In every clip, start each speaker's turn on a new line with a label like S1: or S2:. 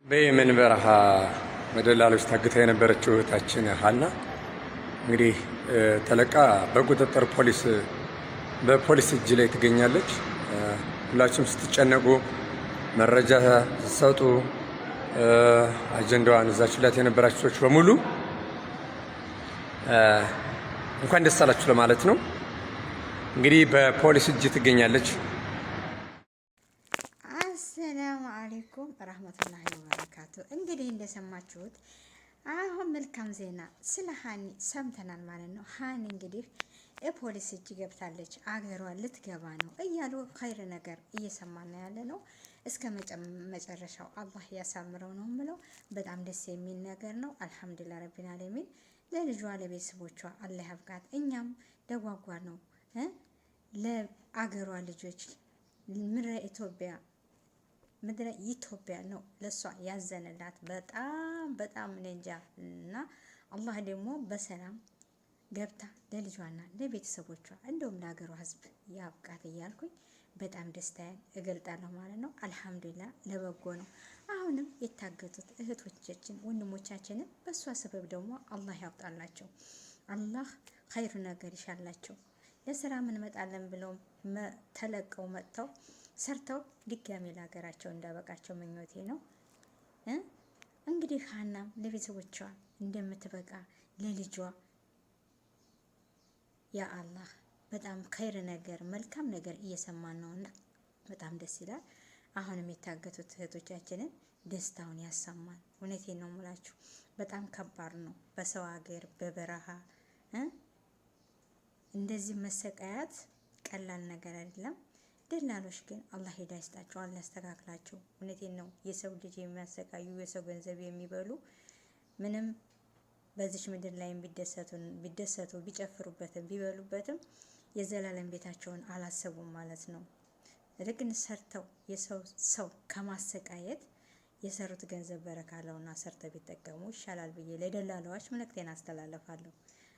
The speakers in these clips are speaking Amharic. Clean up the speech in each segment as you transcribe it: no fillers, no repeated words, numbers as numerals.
S1: በየመን በረሃ መደላሎች ታግታ የነበረችው እህታችን ሀና እንግዲህ ተለቃ በቁጥጥር በፖሊስ እጅ ላይ ትገኛለች። ሁላችሁም ስትጨነቁ መረጃ ስትሰጡ አጀንዳዋን እዛችሁላት የነበራችሁ ሰዎች በሙሉ እንኳን ደስ አላችሁ ለማለት ነው። እንግዲህ በፖሊስ እጅ ትገኛለች።
S2: አሰላሙ አለይኩም ረህመቱላሂ ወበረካቱ። እንግዲህ እንደሰማችሁት አሁን መልካም ዜና ስለ ሀኒ ሰምተናል ማለት ነው። ሀኒ እንግዲህ የፖሊስ እጅ ገብታለች፣ አገሯን ልትገባ ነው እያሉ ኸይር ነገር እየሰማን ያለ ነው። እስከ መጨረሻው አላህ ያሳምረው ነው የምለው። በጣም ደስ የሚል ነገር ነው። አልሐምዱሊላህ ረቢል ዓለሚን። ለልጇ ለቤተሰቦቿ አላህ ያብቃት። እኛም ደጓጓ ነው ለአገሯ ልጆች ምድረ ኢትዮጵያ ነው ለሷ ያዘነላት። በጣም እንጃ እና አላህ ደግሞ በሰላም ገብታ ለልጇና ለቤተሰቦቿ እንደውም ለሀገሯ ሕዝብ ያብቃት እያልኩኝ በጣም ደስታዬን እገልጣለሁ ማለት ነው። አልሐምዱሊላህ ለበጎ ነው። አሁንም የታገቱት እህቶቻችን ወንድሞቻችንን በእሷ ሰበብ ደግሞ አላህ ያውጣላቸው። አላህ ኸይር ነገር ይሻላቸው። ለስራ ምን መጣለን ብለው ተለቀው መጥተው ሰርተው ድጋሜ ለሀገራቸው እንዳበቃቸው ምኞቴ ነው። እንግዲህ ሀናም ለቤተሰቦቿ እንደምትበቃ ለልጇ ያ አላህ በጣም ኸይር ነገር መልካም ነገር እየሰማን ነውና በጣም ደስ ይላል። አሁንም የታገቱት እህቶቻችንን ደስታውን ያሰማን። እውነቴን ነው የምላችሁ፣ በጣም ከባድ ነው። በሰው ሀገር በበረሃ እንደዚህ መሰቃያት ቀላል ነገር አይደለም። ደላሎች ግን አላህ ሂዳ ይስጣቸው፣ አላህ ያስተካክላቸው። እውነቴን ነው። የሰው ልጅ የሚያሰቃዩ የሰው ገንዘብ የሚበሉ ምንም በዚች ምድር ላይ ቢደሰቱ ቢጨፍሩበትም ቢበሉበትም የዘላለም ቤታቸውን አላሰቡም ማለት ነው። ልክን ሰርተው የሰው ሰው ከማሰቃየት የሰሩት ገንዘብ በረካ አለውና ሰርተው ቢጠቀሙ ይሻላል ብዬ ለደላላዎች መልእክቴን አስተላልፋለሁ።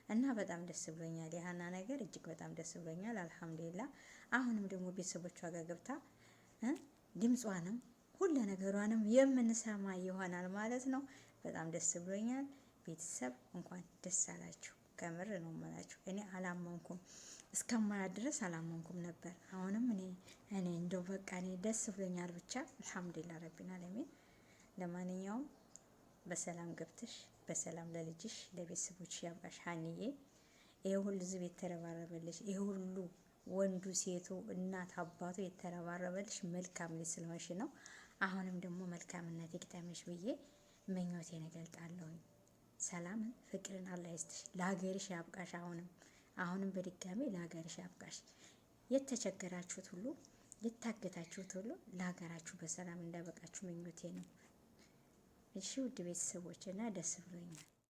S2: እና በጣም ደስ ብሎኛል። የሀና ነገር እጅግ በጣም ደስ ብሎኛል። አልሐምዱሊላህ። አሁንም ደግሞ ቤተሰቦቿ ጋር ገብታ ድምጿንም ሁሉ ነገሯንም የምንሰማ ይሆናል ማለት ነው። በጣም ደስ ብሎኛል። ቤተሰብ እንኳን ደስ አላችሁ። ከምር ነው የምላችሁ። እኔ አላመንኩም፣ እስከማያ ድረስ አላመንኩም ነበር። አሁንም እኔ እንደው በቃ እኔ ደስ ብሎኛል። ብቻ አልሐምዱሊላህ ረቢል ዓለሚን። ለማንኛውም በሰላም ገብተሽ በሰላም ለልጅሽ ለቤተሰቦች ያብቃሽ ሀኒዬ። ይሄ ሁሉ ህዝብ የተረባረበልሽ፣ ይሄ ሁሉ ወንዱ ሴቱ እናት አባቱ የተረባረበልሽ መልካም ልጅ ስለሆንሽ ነው። አሁንም ደግሞ መልካምነት ይግጠምሽ ብዬ ምኞቴን እገልጣለሁ። ሰላምን ፍቅርን አላህ ይስጥሽ፣ ለሀገርሽ ያብቃሽ። አሁንም በድጋሚ ለሀገርሽ ያብቃሽ። የተቸገራችሁት ሁሉ የታገታችሁት ሁሉ ለሀገራችሁ በሰላም እንዳበቃችሁ ምኞቴ ነው። እሺ ውድ ቤተሰቦች እና ደስ ብሎኛል።